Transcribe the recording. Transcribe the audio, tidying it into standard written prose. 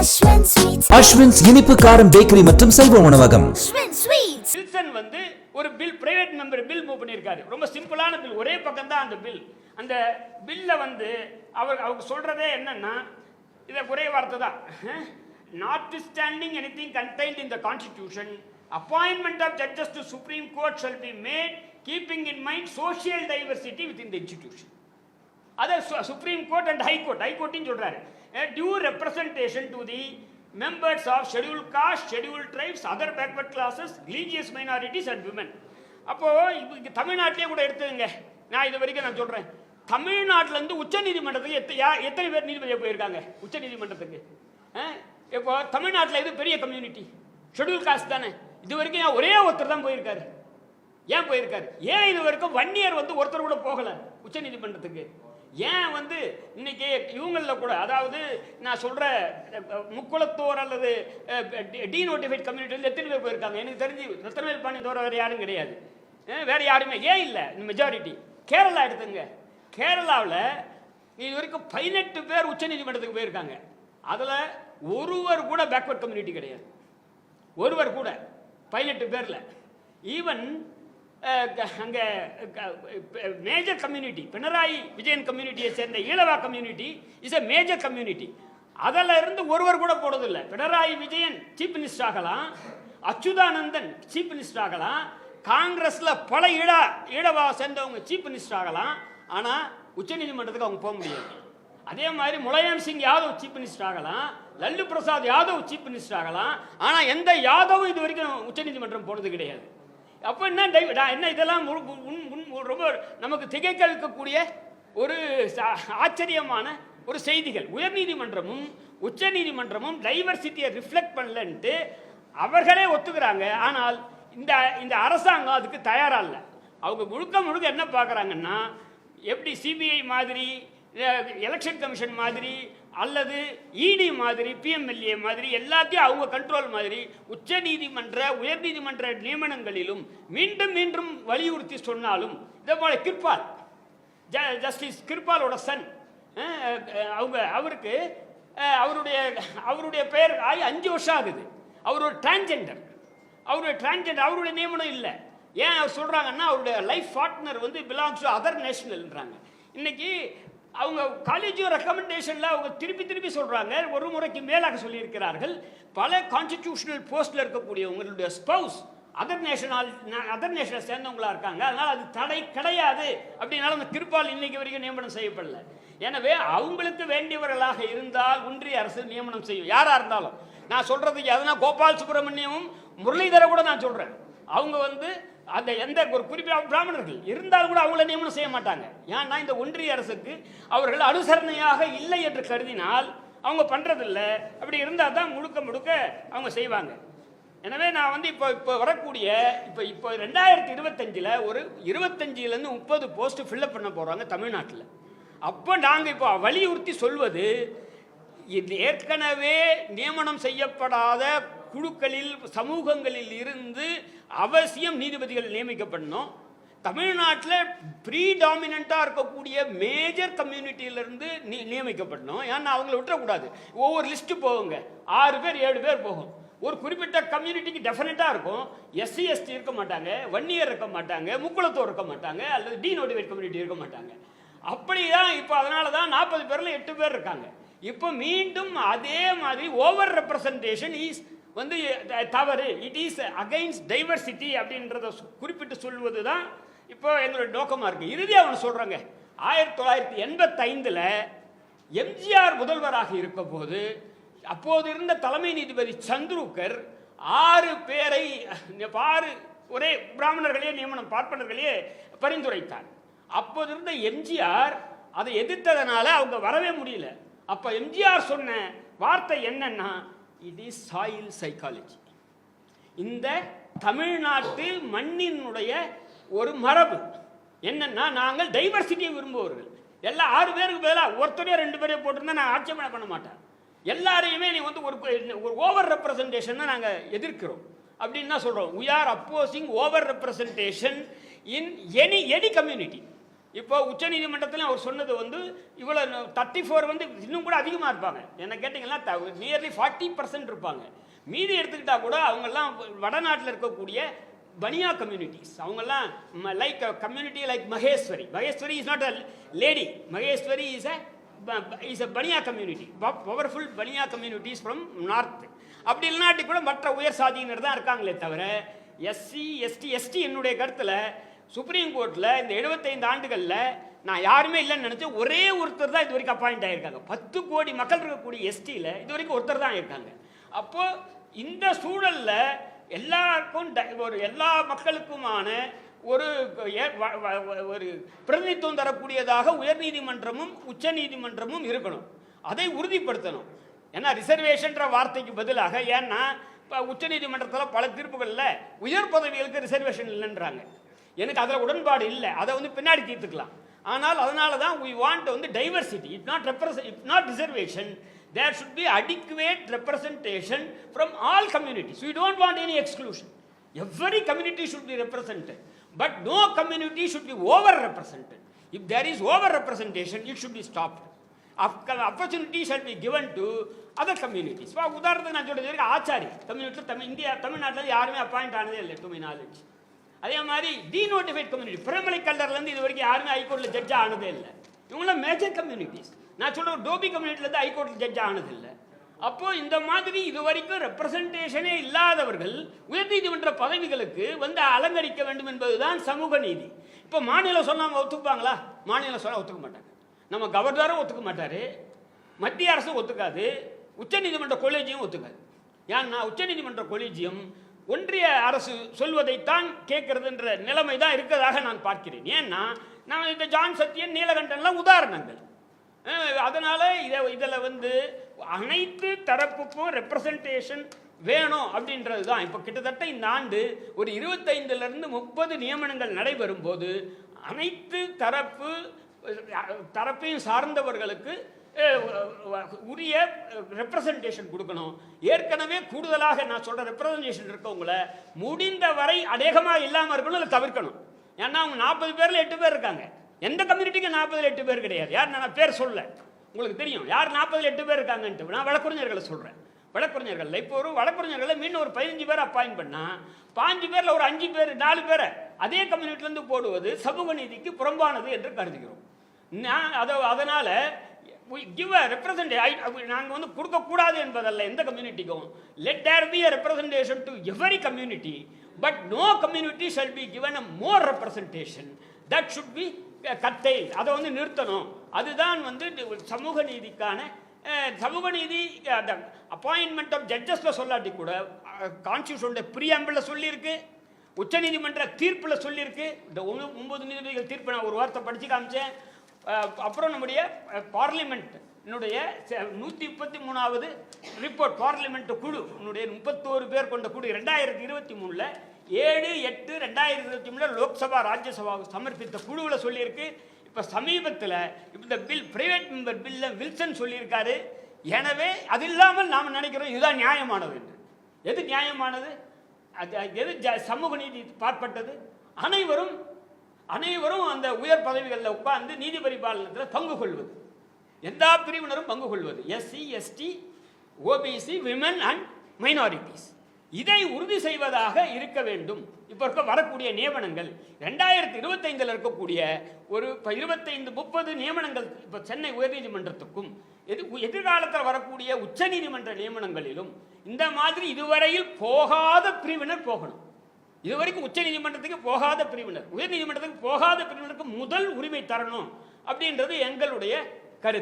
அஸ்வின்ஸ் இனிப்பு காரம் பேக்கரி மற்றும் செல்வ உணவகம். வில்சன் வந்து ஒரு bill private member bill move பண்ணியிருக்காரு. ரொம்ப சிம்பிளான பில், ஒரே பக்கம் தான் அந்த பில். அந்த பில்ல வந்து அவங்க சொல்றதே என்னன்னா, இதை ஒரே வார்த்தை தான், notwithstanding anything contained in the constitution, appointment of judges to Supreme Court shall be made keeping in mind social diversity within the institution. அது சுப்ரீம் கோர்ட் அண்ட் ஹைகோர்ட்னு சொல்றாரு. due representation to the members of scheduled caste, scheduled tribes, other backward classes, religious minorities and women. அப்போ இங்க தமிழ்நாட்டிலே கூட எடுத்துங்க, நான் இது வரைக்கும் நான் சொல்றேன், தமிழ்நாட்டில இருந்து உச்ச நீதிமன்றத்துக்கு எத்தனை பேர் நீதிபதியா போயிருக்காங்க உச்ச நீதிமன்றத்துக்கு? இப்போ தமிழ்நாட்டில் இது பெரிய கம்யூனிட்டி, ஷெட்யூல் காஸ்ட் தானே. இது வரைக்கும் ஒரே ஒருத்தர் தான் போயிருக்காரு. ஏன் போயிருக்காரு? ஏன் இது வரைக்கும் 1 year வந்து ஒருத்தர் கூட போகல உச்ச நீதிமன்றத்துக்கு? ஏன் வந்து இன்னைக்கு இவங்களில் கூட, அதாவது நான் சொல்ற முக்குளத்தோர் அல்லது டீநோட்டிஃபைட் கம்யூனிட்டியில் எத்தனை பேர் போயிருக்காங்க? எனக்கு தெரிஞ்சு ரத்னவேல் பாண்டி தவிர வேறு யாரும் கிடையாது. வேற யாருமே ஏன் இல்லை மெஜாரிட்டி. கேரளா எடுத்துங்க, கேரளாவில் இது வரைக்கும் 18 பேர் உச்ச நீதிமன்றத்துக்கு போயிருக்காங்க. அதில் ஒருவர் கூட பேக்வர்ட் கம்யூனிட்டி கிடையாது, ஒருவர் கூட 18 பேர்ல. ஈவன் அங்கே மேஜர் கம்யூனிட்டி, பினராயி விஜயன் கம்யூனிட்டியை சேர்ந்த Ezhava community is a major community. அதில் இருந்து ஒருவர் கூட போடுறதில்லை. பினராயி விஜயன் சீஃப் மினிஸ்டர் ஆகலாம், அச்சுதானந்தன் சீஃப் மினிஸ்டர் ஆகலாம், காங்கிரஸில் பல ஈழவா சேர்ந்தவங்க சீஃப் மினிஸ்டர் ஆகலாம். ஆனால் உச்சநீதிமன்றத்துக்கு அவங்க போக முடியாது. அதே மாதிரி முலாயம் சிங் யாதவ் சீஃப் மினிஸ்டர் ஆகலாம், லல்லு பிரசாத் யாதவ் சீஃப் மினிஸ்டர் ஆகலாம். ஆனால் எந்த யாதவும் இது வரைக்கும் உச்சநீதிமன்றம் போனது கிடையாது. அப்போ என்ன இதெல்லாம் ரொம்ப நமக்கு திகைக்க வைக்கக்கூடிய ஒரு ஆச்சரியமான ஒரு செய்திகள். உயர்நீதிமன்றமும் உச்ச நீதிமன்றமும் டைவர்சிட்டியை ரிஃப்ளெக்ட் பண்ணலன்ட்டு அவர்களே ஒத்துக்கிறாங்க. ஆனால் இந்த அரசாங்கம் அதுக்கு தயாரா இல்லை. அவங்க முழுக்க என்ன பார்க்குறாங்கன்னா, எப்படி சிபிஐ மாதிரி, எலெக்ஷன் கமிஷன் மாதிரி, அல்லது இடி மாதிரி, பிஎம்எல்ஏ மாதிரி எல்லாத்தையும் அவங்க கண்ட்ரோல் மாதிரி உச்ச நீதிமன்ற உயர் நீதிமன்ற நியமனங்களிலும் மீண்டும் மீண்டும் வலியுறுத்தி சொன்னாலும், இதே போல கிர்பால், ஜஸ்டிஸ் கிர்பாலோட சன், அவருக்கு அவருடைய பெயர் ஆகி 5 வருஷம் ஆகுது. அவர் ஒரு டிரான்ஜெண்டர், அவருடைய நியமனம் இல்லை. ஏன் அவர் சொல்றாங்கன்னா, அவருடைய லைஃப் பார்ட்னர் வந்து பிலாங்ஸ் டு அதர் நேஷனல்ன்றாங்க. இன்னைக்கு அவங்க காலேஜ் ரெக்கமெண்டேஷன்ல அவங்க திருப்பி சொல்றாங்க, ஒரு முறைக்கு மேலாக சொல்லியிருக்கிறார்கள், பல கான்ஸ்டிடியூஷனல் போஸ்ட்ல இருக்கக்கூடியவங்களுடைய ஸ்பவுஸ் அதர் நேஷனல் சேர்ந்தவங்களா இருக்காங்க, அதனால அது தடை கிடையாது அப்படின்னால அந்த கிருபால் இன்னைக்கு வரைக்கும் நியமனம் செய்யப்படல. எனவே அவங்களுக்கு வேண்டியவர்களாக இருந்தால் ஒன்றிய அரசு நியமனம் செய்யும், யாரா இருந்தாலும். நான் சொல்றதுக்கு எதனா கோபால் சுப்பிரமணியமும் முரளிதர கூட நான் சொல்றேன், அவங்க வந்து அந்த எந்த ஒரு குறிப்பிட்ட பிராமணர்கள் இருந்தால் கூட அவங்கள நியமனம் செய்ய மாட்டாங்க. ஏன்னா இந்த ஒன்றிய அரசுக்கு அவர்கள் அனுசரணையாக இல்லை என்று கருதினால் அவங்க பண்றதில்லை. அப்படி இருந்தால் தான் முழுக்க அவங்க செய்வாங்க. எனவே நான் வந்து இப்போ வரக்கூடிய இப்போ 2025 ஒரு 25 30 போஸ்ட் ஃபில்அப் பண்ண போறாங்க தமிழ்நாட்டில். அப்போ நாங்கள் இப்போ வலியுறுத்தி சொல்வது, ஏற்கனவே நியமனம் செய்யப்படாத குழுக்களில் சமூகங்களில் இருந்து அவசியம் நீதிபதிகள் நியமிக்கப்படணும். தமிழ்நாட்டில் ப்ரீடாமினண்டாக இருக்கக்கூடிய மேஜர் கம்யூனிட்டியிலிருந்து நியமிக்கப்படணும். ஏன்னா அவங்கள விட்டுறக்கூடாது. ஒவ்வொரு லிஸ்ட்டு போகுங்க, 6 பேர் 7 பேர் போகும். ஒரு குறிப்பிட்ட கம்யூனிட்டிக்கு டெஃபினட்டாக இருக்கும். எஸ்சி எஸ்டி இருக்க மாட்டாங்க, வன்னியர் இருக்க மாட்டாங்க, முக்குளத்தோர் இருக்க மாட்டாங்க, அல்லது டீநோட்டிஃபைட் கம்யூனிட்டி இருக்க மாட்டாங்க. அப்படிதான் இப்போ அதனால தான் 40 பேரில் 8 பேர் இருக்காங்க. இப்போ மீண்டும் அதே மாதிரி ஓவர் ரெப்ரசன்டேஷன் இஸ் வந்து தவறு, இட் இஸ் அகைன்ஸ்ட் டைவர்சிட்டி அப்படின்றத குறிப்பிட்டு சொல்வது தான் இப்போ எங்களுடைய நோக்கமாக இருக்கு. இறுதியாக ஒன்று சொல்றாங்க, 1985 எம்ஜிஆர் முதல்வராக இருக்க போது அப்போது இருந்த தலைமை நீதிபதி சந்துருக்கர் 6 பேரை ஒரே பிராமணர்களே நியமனம், பார்ப்பனர்களே பரிந்துரைத்தார். அப்போது இருந்த எம்ஜிஆர் அதை எதிர்த்ததனால அவங்க வரவே முடியல. அப்ப எம்ஜிஆர் சொன்ன வார்த்தை என்னன்னா, இட் இஸ் சாயில் சைக்காலஜி. இந்த தமிழ்நாட்டு மண்ணினுடைய ஒரு மரபு என்னன்னா, நாங்கள் டைவர்சிட்டியை விரும்புவர்கள். எல்லாம் 6 பேருக்கு பதிலாக ஒருத்தரையோ 2 பேரையோ போட்டிருந்தா நான் ஆட்சேபனை பண்ண மாட்டேன். எல்லாரையுமே நீ வந்து ஒரு ஓவர் ரெப்ரசன்டேஷன் தான் நாங்கள் எதிர்க்கிறோம் அப்படின்னு தான் சொல்றோம். we are opposing over representation in any community. இப்போ உச்சநீதிமன்றத்தில் அவர் சொன்னது வந்து இவ்வளோ 34 வந்து இன்னும் கூட அதிகமாக இருப்பாங்க. என்ன கேட்டிங்கன்னா நியர்லி 40% இருப்பாங்க. மீதி எடுத்துக்கிட்டா கூட அவங்கெல்லாம் வடநாட்டில் இருக்கக்கூடிய பனியா கம்யூனிட்டிஸ். அவங்கெல்லாம் like community like Maheshwari. Maheshwari is not a lady, Maheshwari is a Baniya community, powerful Baniya communities from north. அப்படி இல்லாட்டி கூட மற்ற உயர் சாதியினர் தான் இருக்காங்களே தவிர எஸ்சி எஸ்டி என்னுடைய கருத்தில் சுப்ரீம் கோர்ட்டில் இந்த 75 ஆண்டுகளில் நான் யாருமே இல்லைன்னு நினச்சேன். ஒரே ஒருத்தர் தான் இது வரைக்கும் அப்பாயிண்ட் ஆகியிருக்காங்க. 10 கோடி மக்கள் இருக்கக்கூடிய எஸ்டியில் இது வரைக்கும் ஒருத்தர் தான் இருக்காங்க. அப்போது இந்த சூழலில் எல்லாருக்கும் ஒரு எல்லா மக்களுக்குமான ஒரு பிரதிநிதித்துவம் தரக்கூடியதாக உயர்நீதிமன்றமும் உச்ச நீதிமன்றமும் இருக்கணும். அதை உறுதிப்படுத்தணும். ஏன்னா ரிசர்வேஷன்ற வார்த்தைக்கு பதிலாக, ஏன்னா இப்போ உச்ச நீதிமன்றத்தில் பல தீர்ப்புகளில் உயர் பதவிகளுக்கு ரிசர்வேஷன் இல்லைன்றாங்க. எனக்கு அதில் உடன்பாடு இல்லை. அதை வந்து பின்னாடி தீர்த்துக்கலாம். ஆனால் அதனால தான் we want வந்து diversity. It not reservation. There should be adequate representation from all communities. We don't want any exclusion. Every community should be represented, but no community should be over-represented. If there is over-representation, it should be stopped. Opportunity shall be given to other communities. உதாரணத்துக்கு நான் சொல்றது Achari community தமிழ்நாட்டில் யாருமே appoint ஆனதே இல்லை to my knowledge. அதே மாதிரி denotified community Piramalai கல்லர்லேருந்து இது வரைக்கும் யாருமே ஹைகோர்ட்டில் ஜட்ஜ் ஆனதே இல்லை. இவங்களாம் மேஜர் கம்யூனிட்டிஸ். நான் சொல்ற டோபி கம்யூனிட்டிலேருந்து ஹைகோர்ட்டில் ஜட்ஜ் ஆனதில்லை. அப்போது இந்த மாதிரி இது வரைக்கும் ரெப்ரசன்டேஷனே இல்லாதவர்கள் உயர்நீதிமன்ற பதவிகளுக்கு வந்து அலங்கரிக்க வேண்டும் என்பதுதான் சமூக நீதி. இப்போ மாநிலம் சொல்லாமல் ஒத்துப்பாங்களா? மாநிலம் சொல்ல ஒத்துக்க மாட்டாங்க. நம்ம கவர்னரும் ஒத்துக்க மாட்டார், மத்திய அரசும் ஒத்துக்காது, உச்சநீதிமன்ற கொலேஜியம் ஒத்துக்காது. ஏன்னா உச்சநீதிமன்ற கொலேஜியம் ஒன்றிய அரசு சொல்வதைத்தான் கேட்கறதுன்ற நிலைமை தான் இருக்கிறதாக நான் பார்க்கிறேன். ஏன்னா நான் இந்த ஜான் சத்தியன் நீலகண்டன்லாம் உதாரணங்கள். அதனால் இதில் வந்து அனைத்து தரப்புக்கும் ரெப்ரசன்டேஷன் வேணும் அப்படின்றது தான். இப்போ கிட்டத்தட்ட இந்த ஆண்டு ஒரு 25லிருந்து 30 நியமனங்கள் நடைபெறும் போது அனைத்து தரப்பையும் சார்ந்தவர்களுக்கு உரிய ரெப்ரசன்டேஷன் கொடுக்கணும். ஏற்கனவே கூடுதலாக நான் சொல்கிற ரெப்ரசன்டேஷன் இருக்கவங்கள முடிந்த வரை அநேகமாக இல்லாமல் இருக்கணும், இல்லை தவிர்க்கணும். ஏன்னா அவங்க 40 பேரில் 8 பேர் இருக்காங்க. எந்த கம்யூனிட்டிக்கு 40ல் 8 பேர் கிடையாது. யார் நான் பேர் சொல்ல, உங்களுக்கு தெரியும் யார் 40ல் 8 பேர் இருக்காங்கன்ட்டு. நான் வழக்கறிஞர்களை சொல்கிறேன். வழக்கறிஞர்கள் இப்போ ஒரு வழக்கறிஞர்களை மீண்டும் ஒரு 15 பேர் அப்பாயிண்ட் பண்ணால் 5 பேரில் ஒரு 5 பேர் 4 பேரை அதே கம்யூனிட்டிலேருந்து போடுவது சமூக நீதிக்கு புறம்பானது என்று கருதுகிறோம். அதனால் கிவ் அ ரெப்ரசன்டேஷன் நாங்கள் வந்து கொடுக்கக்கூடாது என்பதல்ல எந்த கம்யூனிட்டிக்கும். Let there be a representation to every community, but no community shall be given a more representation. That should be கட்டை. அதை வந்து நிறுத்தணும். அதுதான் வந்து சமூக நீதிக்கான சமூக நீதி. அப்பாயின்மெண்ட் ஆஃப் ஜட்ஜஸில் சொல்லாட்டி கூட கான்ஸ்டியூஷனுடைய ப்ரீஆம்பிளில் சொல்லியிருக்கு, உச்சநீதிமன்ற தீர்ப்பில் சொல்லியிருக்கு. இந்த 9 நீதிபதிகள் தீர்ப்பு நான் ஒரு வார்த்தை படித்து காமிச்சேன். அப்புறம் நம்முடைய பார்லிமெண்ட்னுடைய 133வது ரிப்போர்ட், பார்லிமெண்ட் குழு 31 பேர் கொண்ட குழு 2023 7/8/2023 லோக்சபா ராஜ்யசபா சமர்ப்பித்த குழுவில் சொல்லியிருக்கு. இப்போ சமீபத்தில் இந்த பில் பிரைவேட் மெம்பர் பில்ல வில்சன் சொல்லியிருக்காரு. எனவே அது இல்லாமல் நாம் நினைக்கிறோம் இதுதான் நியாயமானது என்று. எது நியாயமானது? எது சமூக நீதி பார்ப்பட்டது? அனைவரும் அந்த உயர் பதவிகளில் உட்கார்ந்து நீதி பரிபாலனத்தில் பங்கு கொள்வது, எல்லா பிரிவினரும் பங்கு கொள்வது, SC ST OBC women and minorities. இதை உறுதி செய்வதாக இருக்க வேண்டும். இப்போ வரக்கூடிய நியமனங்கள் 2025 இருக்கக்கூடிய ஒரு 25-30 நியமனங்கள் இப்போ சென்னை உயர்நீதிமன்றத்துக்கும் எதிர்காலத்தில் வரக்கூடிய உச்ச நீதிமன்ற நியமனங்களிலும் இந்த மாதிரி இதுவரையில் போகாத பிரிவினர் போகணும். இதுவரைக்கும் உச்ச நீதிமன்றத்துக்கு போகாத பிரிவினர், உயர் நீதிமன்றத்துக்கு போகாத பிரிவினருக்கு முதல் உரிமை தரணும் அப்படின்றது எங்களுடைய கருத்து.